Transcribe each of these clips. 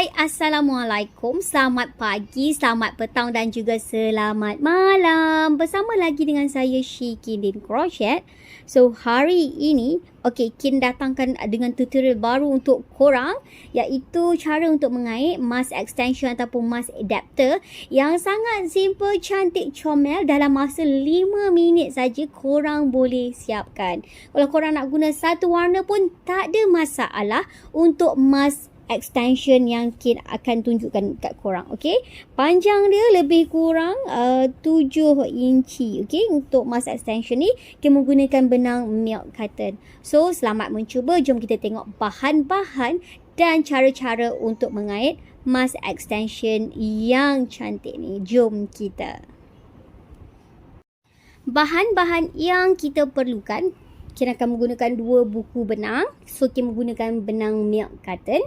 Hai, Assalamualaikum, selamat pagi, selamat petang dan juga selamat malam. Bersama lagi dengan saya Syiki Din Crochet. So, hari ini, Kin datangkan dengan tutorial baru untuk korang, iaitu cara untuk mengait mask extension ataupun mask adapter yang sangat simple, cantik, comel. Dalam masa 5 minit saja korang boleh siapkan. Kalau korang nak guna satu warna pun tak ada masalah untuk mask extension yang Kin akan tunjukkan kat korang. Panjang dia lebih kurang 7 inci. Untuk mask extension ni Kin menggunakan benang milk cotton. So selamat mencuba. Jom kita tengok bahan-bahan dan cara-cara untuk mengait mask extension yang cantik ni. Jom kita. Bahan-bahan yang kita perlukan, Kin akan menggunakan 2 buku benang. So Kin menggunakan benang milk cotton.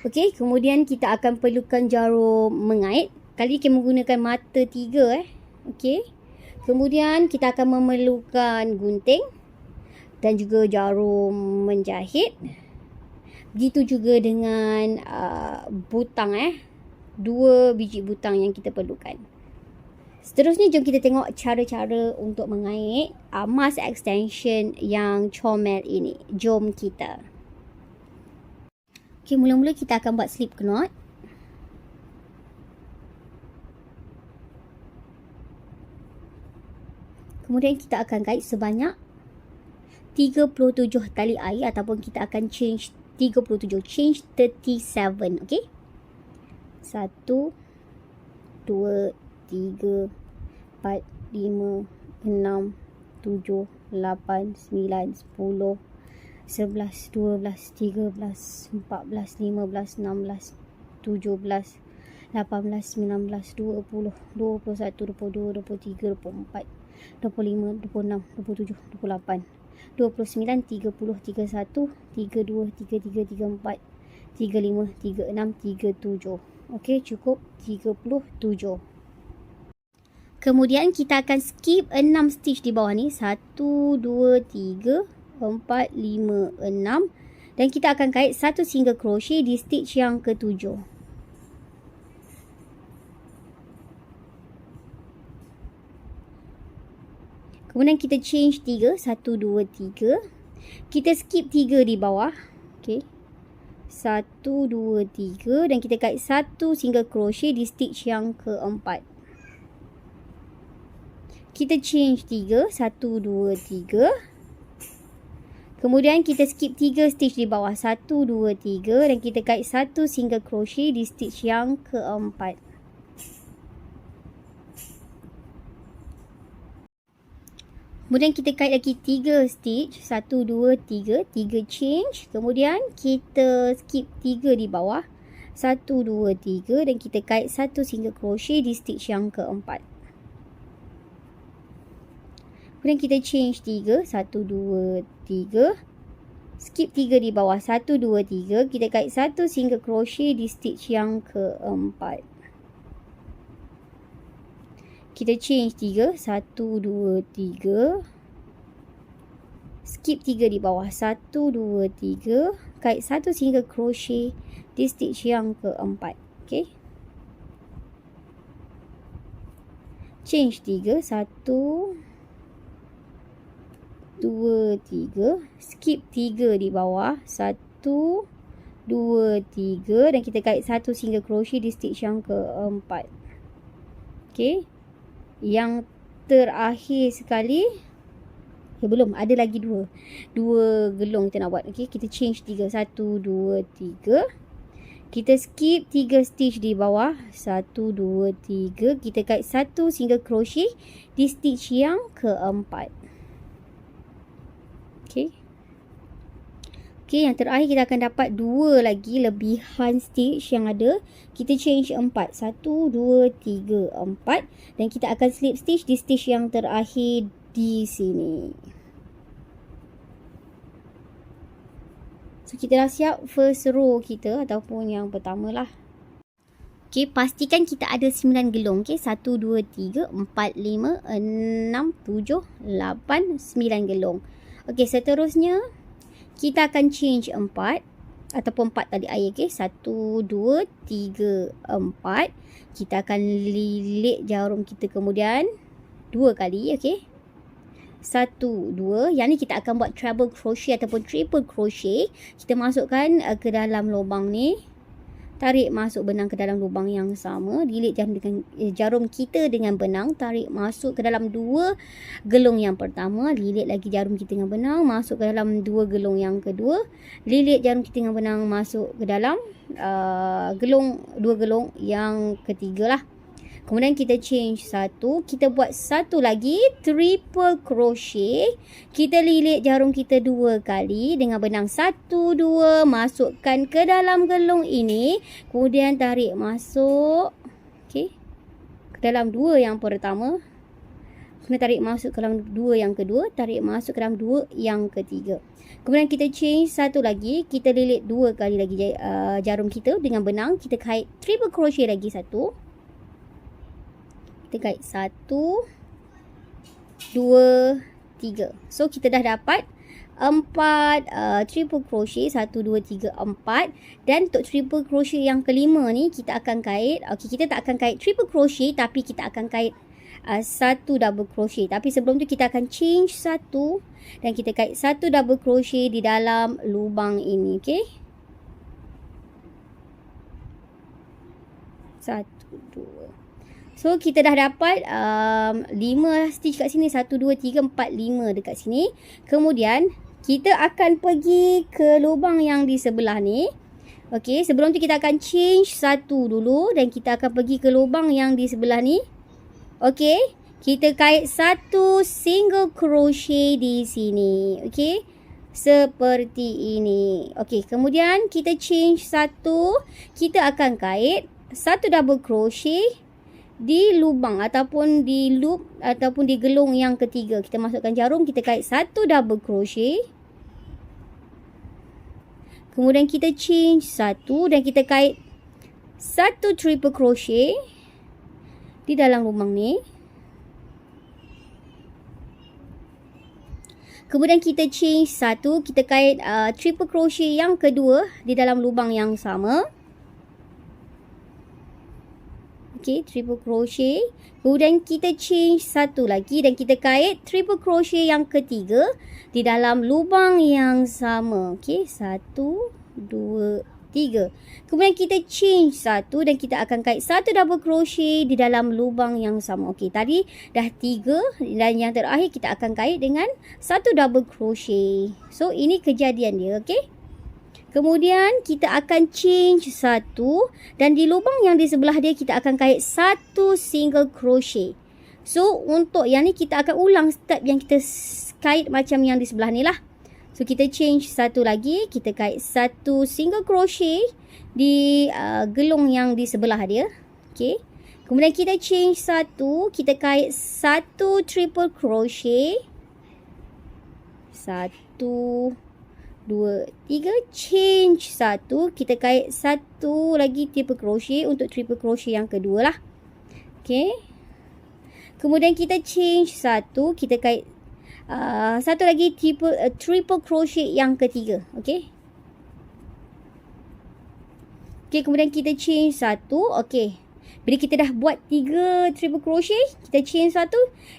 Kemudian kita akan perlukan jarum mengait. Kali ini kita menggunakan mata 3. Kemudian kita akan memerlukan gunting dan juga jarum menjahit. Begitu juga dengan butang 2 biji butang yang kita perlukan. Seterusnya jom kita tengok cara-cara untuk mengait mask extension yang comel ini. Jom kita. Mula-mula kita akan buat slip knot. Kemudian kita akan kait sebanyak 37 tali air ataupun kita akan change 37, change 37, 1, 2, 3, 4, 5, 6, 7, 8, 9, 10, 11, 12, 13, 14, 15, 16, 17, 18, 19, 20, 21, 22, 23, 24, 25, 26, 27, 28, 29, 30, 31, 32, 33, 34, 35, 36, 37. Cukup 37. Kemudian kita akan skip 6 stitch di bawah ni. 1, 2, 3, 4, 5, 6. Dan kita akan kait 1 single crochet di stitch yang ke-7. Kemudian kita change 3. 1, 2, 3. Kita skip 3 di bawah. 1, 2, 3. Dan kita kait 1 single crochet di stitch yang ke-4. Kita change 3. 1, 2, 3. Kemudian kita skip 3 stitch di bawah. 1, 2, 3. Dan kita kait 1 single crochet di stitch yang ke-4. Kemudian kita kait lagi 3 stitch. 1, 2, 3. 3 change. Kemudian kita skip 3 di bawah. 1, 2, 3. Dan kita kait 1 single crochet di stitch yang ke-4. Kemudian kita change 3. 1, 2, 3. Skip 3 di bawah. 1, 2, 3. Kita kait 1 single crochet di stitch yang ke-4. Kita change 3. 1, 2, 3. Skip 3 di bawah. 1, 2, 3. Kait 1 single crochet di stitch yang ke-4. Change 3. 1, 2, 3. Skip 3 di bawah. 1, 2, 3. Dan kita kait 1 single crochet di stitch yang ke-4. Yang terakhir sekali. Belum. Ada lagi 2 gelung kita nak buat. Kita change 3. 1, 2, 3. Kita skip 3 stitch di bawah. 1, 2, 3. Kita kait 1 single crochet di stitch yang ke-4. Yang terakhir kita akan dapat 2 lagi lebihan stitch yang ada. Kita change 4. 1, 2, 3, 4. Dan kita akan slip stitch di stitch yang terakhir di sini. So kita dah siap first row kita ataupun yang pertama lah. Pastikan kita ada 9 gelung. 1, 2, 3, 4, 5, 6, 7, 8, 9 gelung. Seterusnya kita akan change 4. ataupun 4 tali air. Okay, 1, 2, 3, 4. Kita akan lilit jarum kita kemudian 2 kali. Okay, 1, 2. Yang ni kita akan buat treble crochet ataupun triple crochet. Kita masukkan ke dalam lubang ni. Tarik masuk benang ke dalam lubang yang sama. Lilit jarum kita dengan benang. Tarik masuk ke dalam 2 gelung yang pertama. Lilit lagi jarum kita dengan benang. Masuk ke dalam 2 gelung yang kedua. Lilit jarum kita dengan benang. Masuk ke dalam 2 gelung yang ketiga lah. Kemudian kita change 1. Kita buat 1 lagi triple crochet. Kita lilit jarum kita 2 kali dengan benang 1, 2. Masukkan ke dalam gelung ini. Kemudian tarik masuk. Okay, ke dalam 2 yang pertama. Kemudian tarik masuk ke dalam 2 yang kedua. Tarik masuk ke dalam 2 yang ketiga. Kemudian kita change 1 lagi. Kita lilit 2 kali lagi jarum kita dengan benang. Kita kait triple crochet lagi 1. Kita kait 1, 2, 3. So kita dah dapat 4 triple crochet. 1, 2, 3, 4. Dan untuk triple crochet yang kelima ni kita akan kait. Okay, kita tak akan kait triple crochet, tapi kita akan kait 1 double crochet. Tapi sebelum tu kita akan change 1 dan kita kait 1 double crochet di dalam lubang ini. Okay, 1, 2. So kita dah dapat 5 stitch kat sini. 1, 2, 3, 4, 5 dekat sini. Kemudian kita akan pergi ke lubang yang di sebelah ni. Okey, sebelum tu kita akan change 1 dulu dan kita akan pergi ke lubang yang di sebelah ni. Okey, kita kait 1 single crochet di sini. Okey, seperti ini. Okey, kemudian kita change 1. Kita akan kait 1 double crochet di lubang ataupun di loop ataupun di gelung yang ketiga. Kita masukkan jarum, kita kait 1 double crochet. Kemudian kita change 1 dan kita kait 1 triple crochet di dalam lubang ni. Kemudian kita change 1, kita kait triple crochet yang kedua di dalam lubang yang sama. Okay, triple crochet. Kemudian kita change 1 lagi dan kita kait triple crochet yang ketiga di dalam lubang yang sama. Okay, 1, 2, 3. Kemudian kita change 1 dan kita akan kait 1 double crochet di dalam lubang yang sama. Okay, tadi dah 3 dan yang terakhir kita akan kait dengan 1 double crochet. So, ini kejadian dia. Okay. Kemudian kita akan change 1 dan di lubang yang di sebelah dia kita akan kait 1 single crochet. So untuk yang ni kita akan ulang step yang kita kait macam yang di sebelah ni lah. So kita change 1 lagi, kita kait 1 single crochet di gelung yang di sebelah dia. Okay. Kemudian kita change 1, kita kait 1 triple crochet. 1, 2, 3, change 1, kita kait 1 lagi triple crochet untuk triple crochet yang kedua lah. Okay. Kemudian kita change 1, kita kait 1 lagi triple crochet yang ketiga. Okay. Okay, kemudian kita change 1. Okay. Bila kita dah buat 3 triple crochet, kita chain 1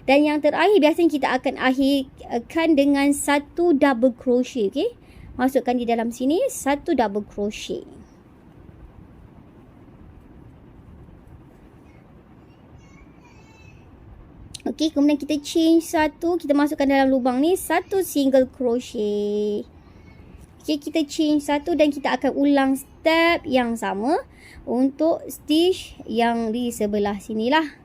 dan yang terakhir biasanya kita akan akhirkan dengan 1 double crochet. Okay. Masukkan di dalam sini 1 double crochet. Okey, kemudian kita change 1, kita masukkan dalam lubang ni 1 single crochet. Okey, kita change 1 dan kita akan ulang step yang sama untuk stitch yang di sebelah sinilah.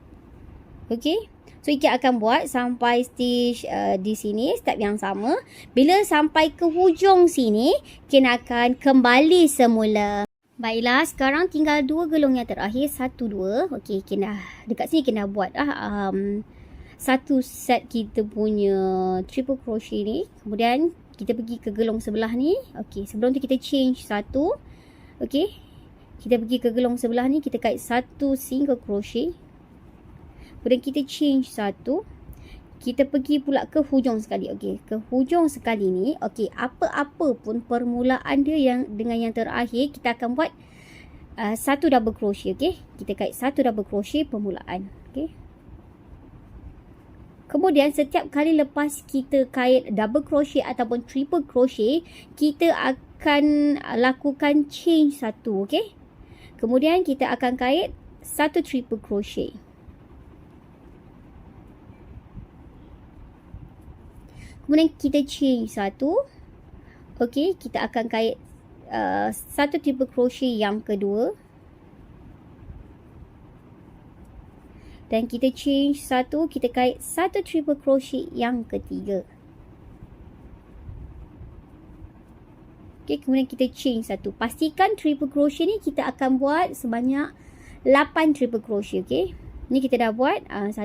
Okey. So, Ika akan buat sampai stitch di sini, step yang sama. Bila sampai ke hujung sini, Ika akan kembali semula. Baiklah, sekarang tinggal 2 gelung yang terakhir, 1, 2. Okey, Ika dekat sini Ika buat satu set kita punya triple crochet ni. Kemudian, kita pergi ke gelung sebelah ni. Okey, sebelum tu kita change 1. Okey, kita pergi ke gelung sebelah ni, kita kait 1 single crochet. Kemudian kita change 1. kita pergi pula ke hujung sekali. Okey, ke hujung sekali ni. Okey, apa-apa pun permulaan dia yang dengan yang terakhir, kita akan buat satu double crochet. Okey, kita kait satu double crochet permulaan. Okey. Kemudian setiap kali lepas kita kait double crochet ataupun triple crochet, kita akan lakukan chain satu. Okey. Kemudian kita akan kait satu triple crochet. Kemudian kita chain satu. Okey, kita akan kait satu triple crochet yang kedua. Dan kita chain satu, kita kait satu triple crochet yang ketiga. Okey, kemudian kita chain satu. Pastikan triple crochet ni kita akan buat sebanyak 8 triple crochet. Okey. Ni kita dah buat 1,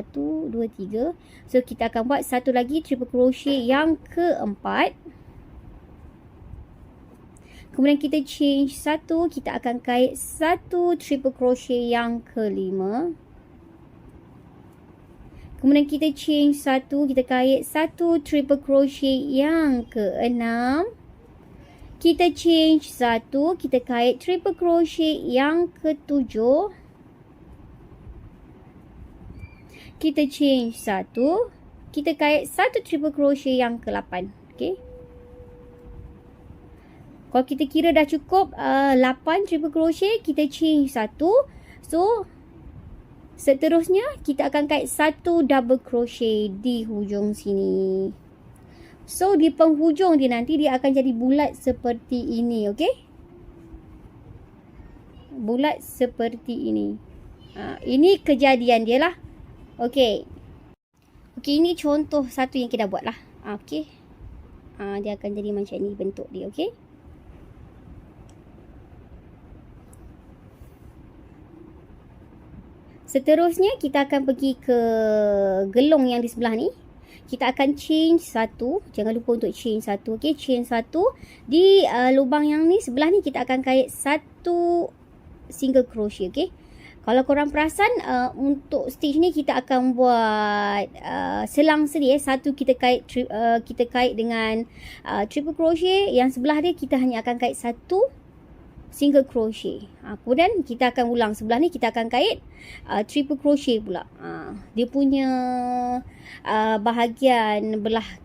2, 3. So kita akan buat satu lagi triple crochet yang keempat. Kemudian kita change satu, kita akan kait satu triple crochet yang kelima. Kemudian kita change satu, kita kait satu triple crochet yang keenam. Kita change satu, kita kait triple crochet yang ketujuh. Kita change satu, kita kait satu triple crochet yang ke-8. Okey. Kalau kita kira dah cukup 8 triple crochet, kita change satu. So seterusnya kita akan kait satu double crochet di hujung sini. So di penghujung dia nanti dia akan jadi bulat seperti ini. Okey. Bulat seperti ini. Ini kejadian dia lah. Okey. Okey, ini contoh satu yang kita buat lah. Okey. Dia akan jadi macam ni bentuk dia. Okey. Seterusnya kita akan pergi ke gelung yang di sebelah ni. Kita akan chain satu. Jangan lupa untuk chain satu. Okey, chain satu. Di lubang yang ni sebelah ni kita akan kait satu single crochet. Okey. Kalau korang perasan, untuk stitch ni kita akan buat selang seri. Satu kita kait dengan triple crochet. Yang sebelah dia kita hanya akan kait satu single crochet. Kemudian kita akan ulang sebelah ni, kita akan kait triple crochet pula. Dia punya bahagian belah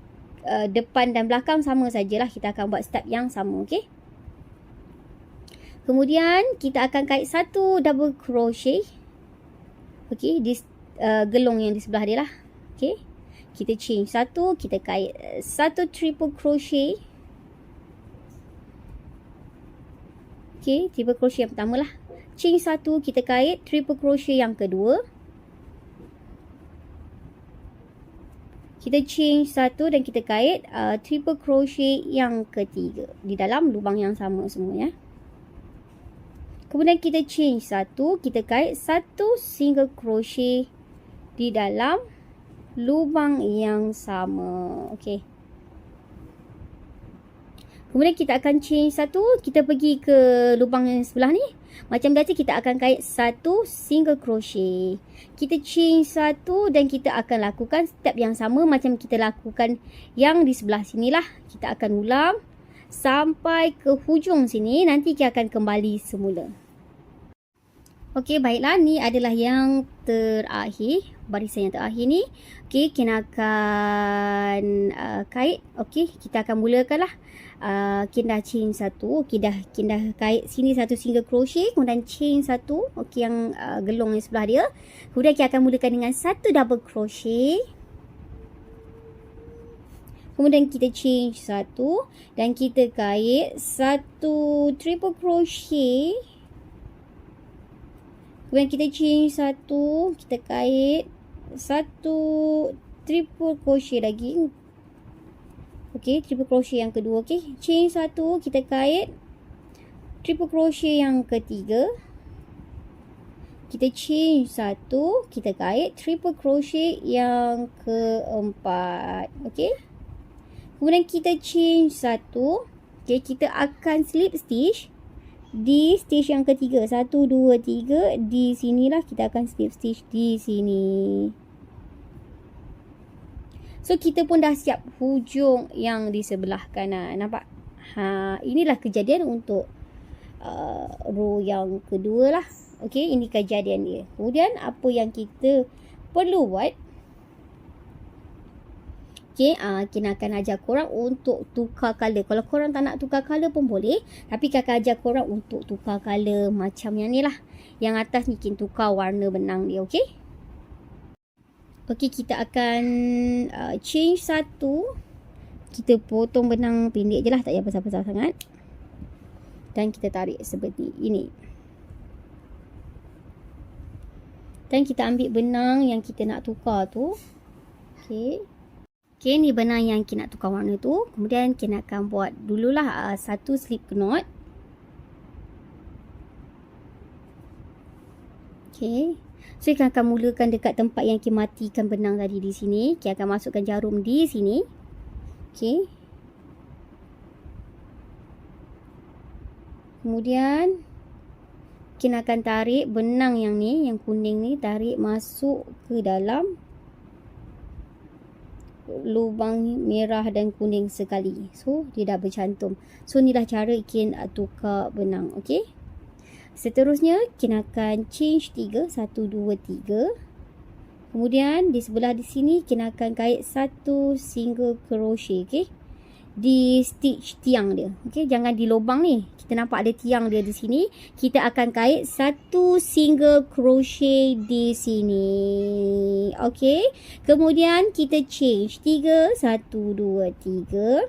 depan dan belakang sama sajalah. Kita akan buat step yang sama. Okey. Kemudian kita akan kait satu double crochet. Okey, di gelung yang di sebelah dia lah. Okey. Kita chain satu, kita kait satu triple crochet. Okey, triple crochet yang pertama lah. Chain satu, kita kait triple crochet yang kedua. Kita chain satu dan kita kait triple crochet yang ketiga di dalam lubang yang sama semua ya. Kemudian kita chain satu, kita kait satu single crochet di dalam lubang yang sama. Okey. Kemudian kita akan chain satu, kita pergi ke lubang yang sebelah ni. Macam biasa kita akan kait satu single crochet. Kita chain satu dan kita akan lakukan step yang sama macam kita lakukan yang di sebelah sini lah. Kita akan ulang sampai ke hujung sini. Nanti kita akan kembali semula. Okey, baiklah, ni adalah yang terakhir, barisan yang terakhir ni. Okey, kita akan kait. Okey, kita akan mulakan lah. Kita dah chain satu. Okey, kita dah kait sini satu single crochet, kemudian chain satu. Okey, yang gelung yang sebelah dia. Kemudian kita akan mulakan dengan satu double crochet. Kemudian kita chain satu dan kita kait satu triple crochet. Kemudian kita chain satu, kita kait satu triple crochet lagi. Okey, triple crochet yang kedua. Okey, chain satu, kita kait triple crochet yang ketiga. Kita chain satu, kita kait triple crochet yang keempat. Okey. Kemudian kita chain satu. Okey, kita akan slip stitch di stitch yang ketiga. 1, 2, 3. Di sinilah kita akan slip stitch di sini. So kita pun dah siap hujung yang di sebelah kanan. Nampak? Inilah kejadian untuk row yang kedua lah. Okey, ini kejadian dia. Kemudian apa yang kita perlu buat? Okey, Kina akan ajar korang untuk tukar colour. Kalau korang tak nak tukar colour pun boleh. Tapi kakak ajar korang untuk tukar colour macam yang ni lah. Yang atas ni Kin tukar warna benang dia, okey? Okey, kita akan change satu. Kita potong benang pendek je lah. Tak payah besar-besar sangat. Dan kita tarik seperti ini. Dan kita ambil benang yang kita nak tukar tu. Okey. Okey, ni benang yang kita nak tukar warna tu. Kemudian kita akan buat dululah satu slip knot. Okey. So, kita akan mulakan dekat tempat yang kita matikan benang tadi di sini. Kita akan masukkan jarum di sini. Okey. Kemudian kita akan tarik benang yang ni, yang kuning ni, tarik masuk ke dalam lubang merah dan kuning sekali. So, dia dah bercantum. So, inilah cara Kin tukar benang. Okey. Seterusnya, Kin akan change 3. 1, 2, 3. Kemudian, di sebelah di sini, Kin akan kait satu single crochet. Okey. Di stitch tiang dia. Okey, jangan di lubang ni. Kita nampak ada tiang dia di sini. Kita akan kait satu single crochet di sini. Okey. Kemudian kita change 3, 1, 2, 3.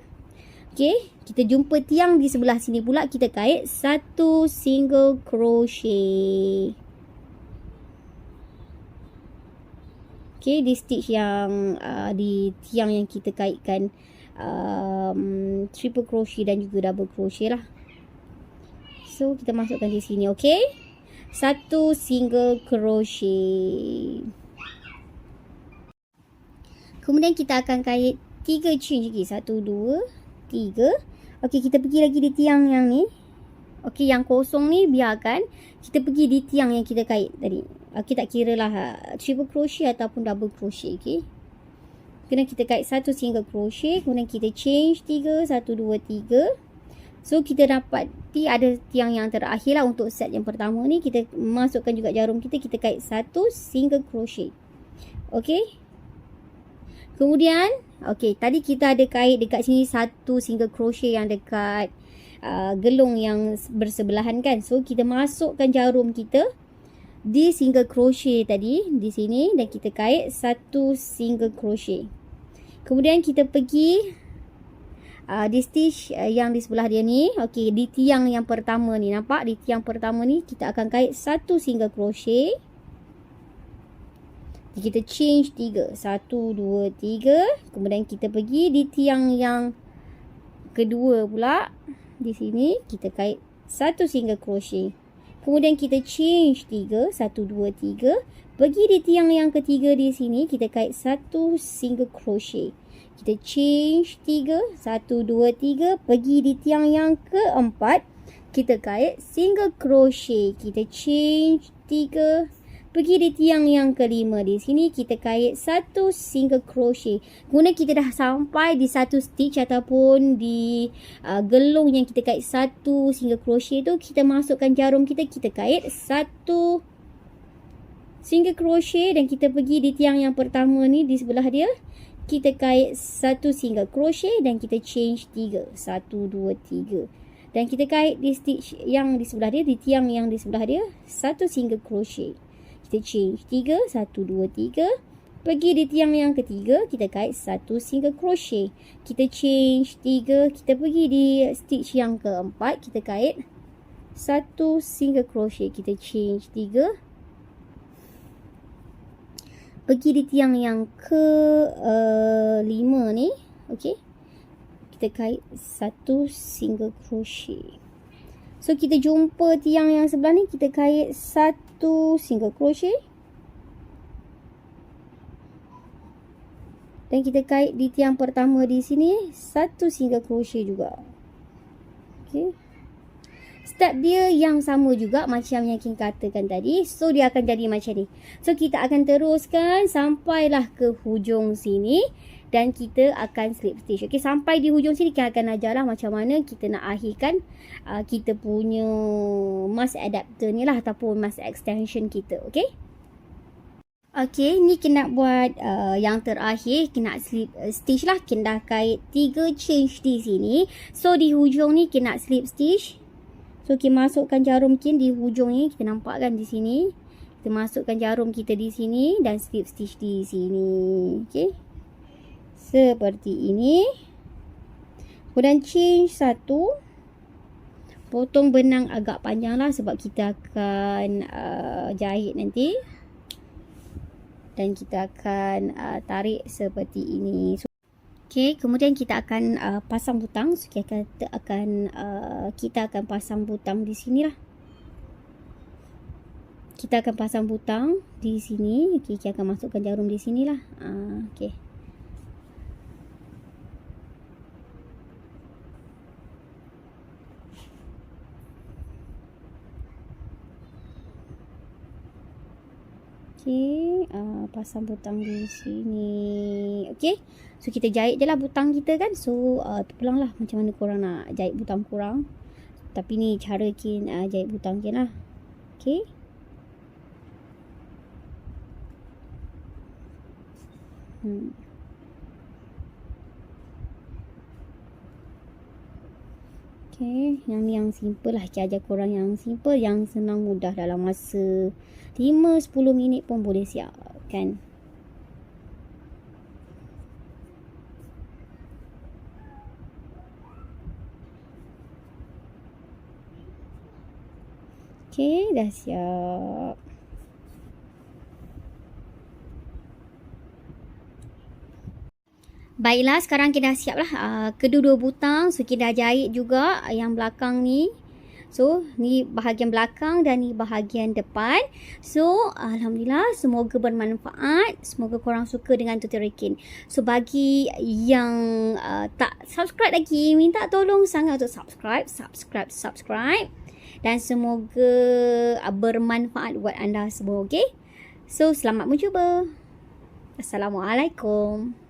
Okey, kita jumpa tiang di sebelah sini pula. Kita kait satu single crochet. Okey, di stitch yang di tiang yang kita kaitkan triple crochet dan juga double crochet lah. So, kita masukkan di sini, okey? Satu single crochet. Kemudian kita akan kait 3 change lagi. 1, 2, 3. Okey, kita pergi lagi di tiang yang ni. Okey, yang kosong ni biarkan. Kita pergi di tiang yang kita kait tadi. Okey, tak kira lah triple crochet ataupun double crochet, okey? Kemudian kita kait satu single crochet. Kemudian kita change 3, 1, 2, 3. So, kita dapat ada tiang yang terakhir lah untuk set yang pertama ni. Kita masukkan juga jarum kita. Kita kait satu single crochet. Okey. Kemudian, okey, tadi kita ada kait dekat sini satu single crochet yang dekat gelung yang bersebelahan kan. So, kita masukkan jarum kita di single crochet tadi. Di sini. Dan kita kait satu single crochet. Kemudian kita pergi di stitch yang di sebelah dia ni. Okey, di tiang yang pertama ni. Nampak? Di tiang pertama ni kita akan kait satu single crochet. Kita change 3. 1, 2, 3. Kemudian kita pergi di tiang yang kedua pula. Di sini kita kait satu single crochet. Kemudian kita change 3. 1, 2, 3. Pergi di tiang yang ketiga di sini. Kita kait satu single crochet. Kita change 3. 1, 2, 3. Pergi di tiang yang keempat. Kita kait single crochet. Kita change 3. Pergi di tiang yang kelima. Di sini kita kait satu single crochet. Kemudian kita dah sampai di satu stitch ataupun di gelung yang kita kait satu single crochet tu. Kita masukkan jarum kita. Kita kait satu single crochet. Dan kita pergi di tiang yang pertama ni di sebelah dia. Kita kait satu single crochet dan kita change 3. 1, 2, 3. Dan kita kait di stitch yang di sebelah dia, di tiang yang di sebelah dia, satu single crochet. Kita change 3. 1, 2, 3. Pergi di tiang yang ketiga, kita kait satu single crochet. Kita change 3. Kita pergi di stitch yang keempat, kita kait satu single crochet. Kita change 3. Pergi di tiang yang ke-5 ni. Okey. Kita kait satu single crochet. So, kita jumpa tiang yang sebelah ni. Kita kait satu single crochet. Dan kita kait di tiang pertama di sini. Satu single crochet juga. Okey. Step dia yang sama juga macam yang Kin katakan tadi. So, dia akan jadi macam ni. So, kita akan teruskan sampailah ke hujung sini. dan kita akan slip stitch. Okey, sampai di hujung sini kita akan ajar lah macam mana kita nak akhirkan kita punya mask adapter ni lah ataupun mask extension kita. Okey. Okey, ni kita nak buat yang terakhir, kita nak slip stitch lah. Kita dah kait 3 change di sini. So di hujung ni kita nak slip stitch. So kita masukkan jarum kita di hujung ni, kita nampak kan di sini. Kita masukkan jarum kita di sini dan slip stitch di sini. Okey. Seperti ini. Kemudian change 1. Potong benang agak panjang lah sebab kita akan jahit nanti. Dan kita akan tarik seperti ini. Okey, kemudian kita akan pasang butang. So, kita akan pasang butang di sini lah. Kita akan pasang butang di sini. Okey, kita akan masukkan jarum di sini lah. Okey. Okey, pasang butang di sini. Okey. So kita jahit je lah butang kita kan. So terpulang lah macam mana korang nak jahit butang korang. Tapi ni cara Kin jahit butang Kin lah. Okey. Okey, yang simple lah. Kita ajar korang yang simple, yang senang mudah dalam masa 5-10 minit pun boleh siap kan. Okey, dah siap. Baiklah, sekarang kita dah siap lah kedua-dua butang. So kita dah jahit juga yang belakang ni. So ni bahagian belakang dan ni bahagian depan. So alhamdulillah, semoga bermanfaat. Semoga korang suka dengan tutorial Kin. So bagi yang tak subscribe lagi, minta tolong sangat untuk subscribe. Dan semoga bermanfaat buat anda semua. Okay. So selamat mencuba. Assalamualaikum.